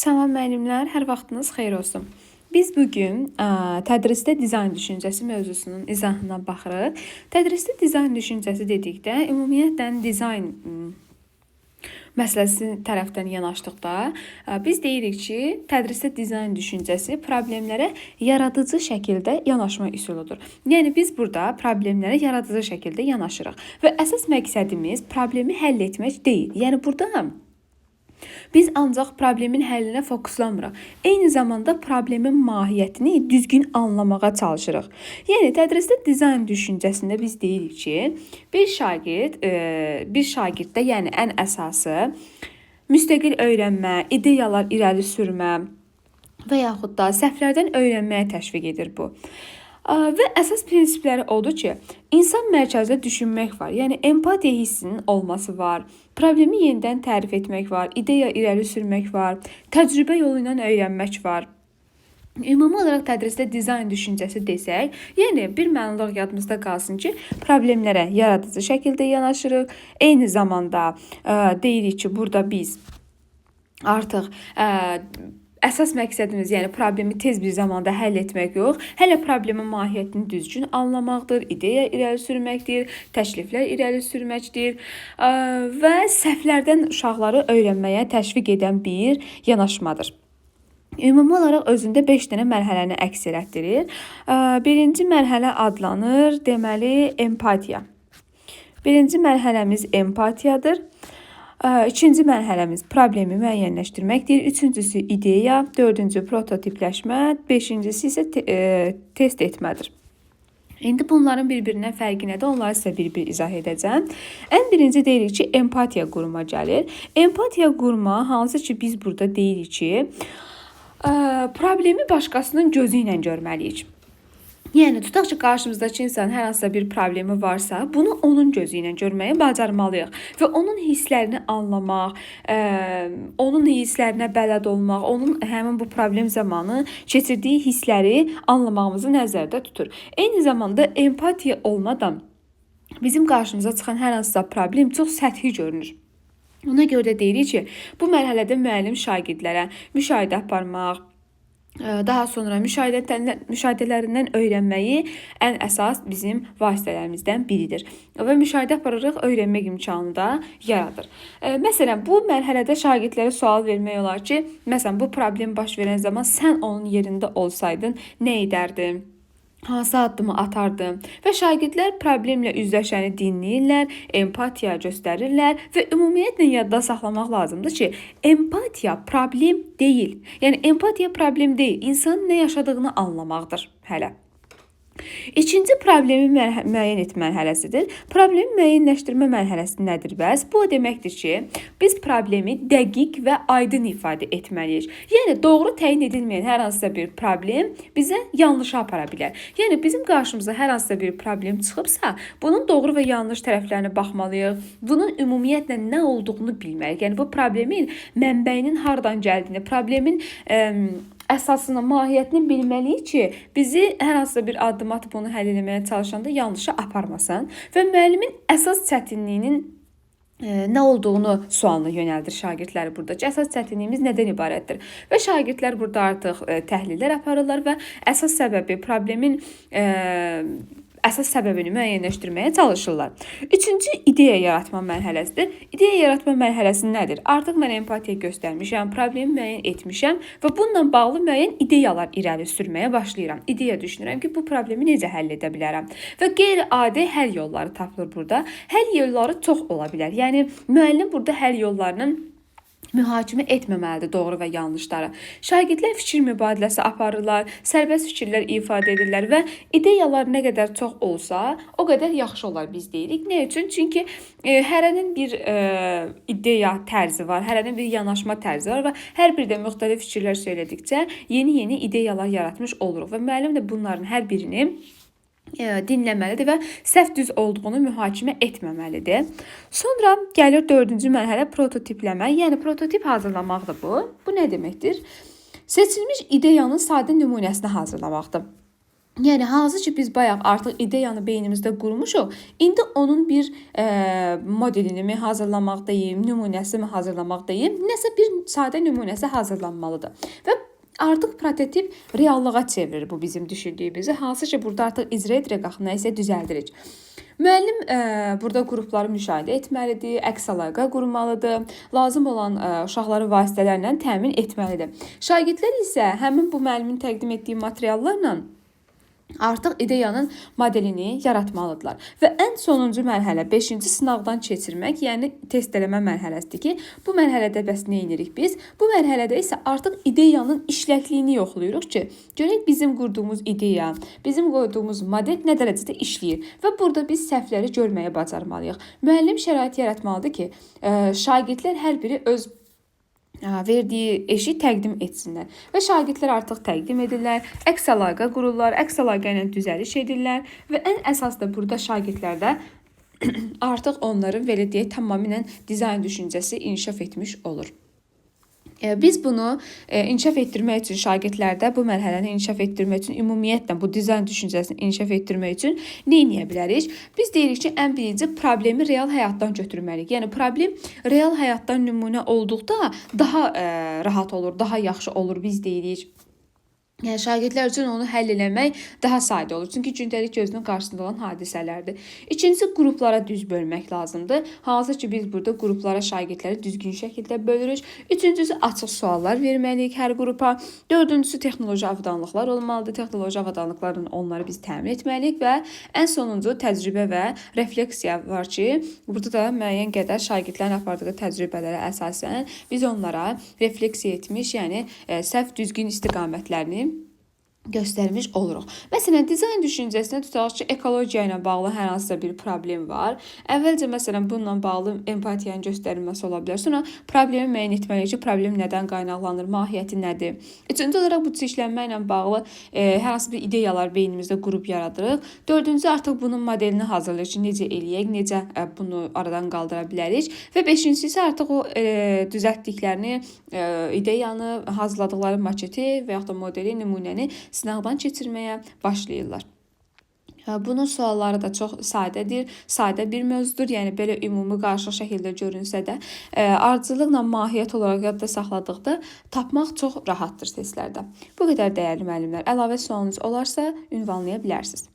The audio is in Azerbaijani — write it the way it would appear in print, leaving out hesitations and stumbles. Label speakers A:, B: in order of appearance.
A: Salam müəllimlər, hər vaxtınız xeyir olsun. Biz bugün tədrisdə dizayn düşüncəsi mövzusunun izahına baxırıq. Tədrisdə dizayn düşüncəsi dedikdə, ümumiyyətlə dizayn məsələsi tərəfdən yanaşdıqda biz deyirik ki, tədrisdə dizayn düşüncəsi problemlərə yaradıcı şəkildə yanaşma üsuludur. Yəni biz burada problemlərə yaradıcı şəkildə yanaşırıq və əsas məqsədimiz problemi həll etmək deyil. Yəni burada biz ancaq problemin həllinə fokuslanmırıq. Eyni zamanda problemin mahiyyətini düzgün anlamağa çalışırıq. Yəni tədrisdə dizayn düşüncəsində biz deyirik ki, bir şagirddə, yəni ən əsası müstəqil öyrənmə, ideyalar irəli sürmə və yaxud da səhvlərdən öyrənməyə təşviq edir bu. Və əsas prinsipləri odur ki, insan mərkəzdə düşünmək var. Yəni empatiya hissinin olması var. Problemi yenidən tərif etmək var. İdeya irəli sürmək var. Təcrübə yolu ilə öyrənmək var. Ümumi olaraq tədrisdə dizayn düşüncəsi desək, yəni bir mənalıq yadımızda qalsın ki, problemlərə yaradıcı şəkildə yanaşırıq. Eyni zamanda deyirik ki, burada biz artıq əsas məqsədimiz, yəni problemi tez bir zamanda həll etmək yox, hələ problemin mahiyyətini düzgün anlamaqdır, ideya irəli sürməkdir, təkliflər irəli sürməkdir və səhvlərdən uşaqları öyrənməyə təşviq edən bir yanaşmadır. Ümumi olaraq özündə 5 dənə mərhələni əks etdirir. Birinci mərhələ adlanır, deməli, empatiya. Birinci mərhələmiz empatiyadır. İkinci mərhələmiz problemi müəyyənləşdirməkdir. Üçüncüsü ideya, dördüncü prototipləşmə, beşincisi isə test etmədir. İndi bunların bir-birinə fərqi nədir? Onları sizə bir-bir izah edəcəm. Ən birinci deyirik ki, empatiya qurma gəlir. Empatiya qurma, hansı ki biz burada deyirik ki, problemi başqasının gözü ilə görməliyik. Yəni, tutaq ki, qarşımızdakı insan hər hansısa bir problemi varsa, bunu onun gözü ilə görməyə bacarmalıyıq və onun hisslərini anlamaq, onun hisslərinə bələd olmaq, onun həmin bu problem zamanı keçirdiyi hissləri anlamağımızı nəzərdə tutur. Eyni zamanda empatiya olmadan bizim qarşımıza çıxan hər hansısa problem çox səthi görünür. Ona görə də deyirik ki, bu mərhələdə müəllim şagirdlərə müşahidə aparmaq, daha sonra müşahidələrindən öyrənməyi ən əsas bizim vasitələrimizdən biridir. Və müşahidə apararaq öyrənmək imkanı da yaradır. Məsələn, bu mərhələdə şagirdlərə sual vermək olar ki, məsələn, bu problem baş verən zaman sən onun yerində olsaydın, nə edərdin? Hansı addımı atardın? Və şagirdlər problemlə üzləşəni dinləyirlər, empatiya göstərirlər və ümumiyyətlə yadda saxlamaq lazımdır ki, empatiya problem deyil. Yəni empatiya problem deyil, insanın nə yaşadığını anlamaqdır hələ. İkinci problemi müəyyən etmə mərhələsidir. Problemi müəyyənləşdirmə mərhələsi nədir bəs? Bu o deməkdir ki, biz problemi dəqiq və aydın ifadə etməliyik. Yəni doğru təyin edilməyən hər hansısa bir problem bizə yanlışa apara bilər. Yəni bizim qarşımıza hər hansısa bir problem çıxıbsa, bunun doğru və yanlış tərəflərinə baxmalıyıq. Bunun ümumiyyətlə nə olduğunu bilməliyik. Yəni bu problemin mənbəyinin hardan gəldiyini, problemin əsasını, mahiyyətini bilməliyik ki, bizi hər hansısa bir addım atıb onu həll etməyə çalışanda yanlışa aparmasın və müəllimin əsas çətinliyinin nə olduğunu sualına yönəldir şagirdləri burada ki, əsas çətinliyimiz nədən ibarətdir? Və şagirdlər burada artıq təhlillər aparırlar və əsas səbəbi, problemin əsas səbəbini müəyyənləşdirməyə çalışırlar. Üçüncü ideya yaratma mərhələsidir. İdeya yaratma mərhələsi nədir? Artıq mən empatiya göstərmişəm, problemi müəyyən etmişəm və bununla bağlı müəyyən ideyalar irəli sürməyə başlayıram. İdeya düşünürəm ki, bu problemi necə həll edə bilərəm? Və qeyri-adi həll yolları tapılır burada. Həll yolları çox ola bilər. Yəni müəllim burada həll yollarının mühakimə etməməlidir doğru və yanlışları. Şagirdlər fikir mübadiləsi aparırlar, sərbəst fikirlər ifadə edirlər və ideyalar nə qədər çox olsa, o qədər yaxşı olar biz deyirik. Nə üçün? Çünki hərənin bir ideya tərzi var, hərənin bir yanaşma tərzi var və hər bir də müxtəlif fikirlər söylədikcə yeni-yeni ideyalar yaratmış oluruq və müəllim də bunların hər birini dinləməlidir və səhv düz olduğunu mühakimə etməməlidir. Sonra gəlir dördüncü mərhələ prototipləmə. Yəni prototip hazırlamaqdır bu. Bu nə deməkdir? Seçilmiş ideyanın sadə nümunəsini hazırlamaqdır. Yəni hansı ki biz bayaq artıq ideyanı beynimizdə qurmuşuq. İndi onun bir modelini mi hazırlamaqdayım, nümunəsini mi hazırlamaqdayım, nəsə bir sadə nümunəsi hazırlanmalıdır. Və artıq prototip reallığa çevirir bu bizim düşündüyümüzü. Hansı ki burada artıq icra edirik, axı nə isə düzəldirik. Müəllim burada qrupları müşahidə etməlidir, əks əlaqə qurmalıdır, lazım olan uşaqları vasitələrlə təmin etməlidir. Şagirdlər isə həmin bu müəllimin təqdim etdiyi materiallarla artıq ideyanın modelini yaratmalıdırlar. Və ən sonuncu mərhələ 5-ci sınavdan keçirmək, yəni test eləmə mərhələsidir ki, bu mərhələdə bəs nə edirik biz? Bu mərhələdə isə artıq ideyanın işləkliyini yoxlayırıq ki, görək bizim qurduğumuz ideya, bizim qoyduğumuz model nə dərəcədə işləyir və burada biz səhvləri görməyə bacarmalıyıq. Müəllim şərait yaratmalıdır ki, şagirdlər hər biri öz verdiyi eşi təqdim etsinlər və şagirdlər artıq təqdim edirlər, əks əlaqə qururlar, əks əlaqə ilə düzəliş edirlər və ən əsas da burada şagirdlərdə artıq onların belə deyək tamamilə dizayn düşüncəsi inkişaf etmiş olur. Biz bunu inkişaf etdirmək üçün şagirdlərdə bu mərhələni inkişaf etdirmək üçün ümumiyyətlə bu dizayn düşüncəsini inkişaf etdirmək üçün nə edə bilərik? Biz deyirik ki, ən birinci problemi real həyatdan götürməliyik. Yəni problem real həyatdan nümunə olduqda daha rahat olur, daha yaxşı olur biz deyirik. Yəni şagirdlər üçün onu həll eləmək daha sadə olur. Çünki gündəlik gözünün qarşısında olan hadisələrdir. İkincisi qruplara düz bölmək lazımdır. Hansı ki biz burada qruplara şagirdləri düzgün şəkildə bölürük. Üçüncüsü açıq suallar verməliyik hər qrupa. Dördüncüsü texnoloji avadanlıqlar olmalıdır. Texnoloji avadanlıqlarla onları biz təmin etməliyik və ən sonuncu təcrübə və refleksiya var ki, burada da müəyyən qədər şagirdlərin apardığı təcrübələrə əsasən biz onlara refleksiya etmiş, yəni səhv düzgün istiqamətlərini göstərmiş oluruq. Məsələn, dizayn düşüncəsinə tutaq ki, ekologiya ilə bağlı hər hansısa bir problem var. Əvvəlcə məsələn bununla bağlı empatiyanın göstərilməsi ola bilər. Sonra problemi müəyyən etməliyik ki, problem nədən qaynaqlanır, mahiyyəti nədir? Üçüncü olaraq bu çeşidlənmə ilə bağlı hər hansı bir ideyalar beynimizdə qrup yaradırıq. Dördüncü artıq bunun modelini hazırlayırıq ki, necə eləyək, necə bunu aradan qaldıra bilərik və beşincisi isə artıq o düzəltdiklərini, ideyanı, hazırladıqları maketi və yaxud da modeli, nümunəni sınavdan keçirməyə başlayırlar. Bunun sualları da çox sadədir, sadə bir mövzudur. Yəni belə ümumi qarışıq şəkildə görünsə də, ardıcıllıqla mahiyyət olaraq yadda saxladıqda tapmaq çox rahatdır testlərdə. Bu qədər dəyərli müəllimlər. Əlavə sualınız olarsa ünvanlaya bilərsiniz.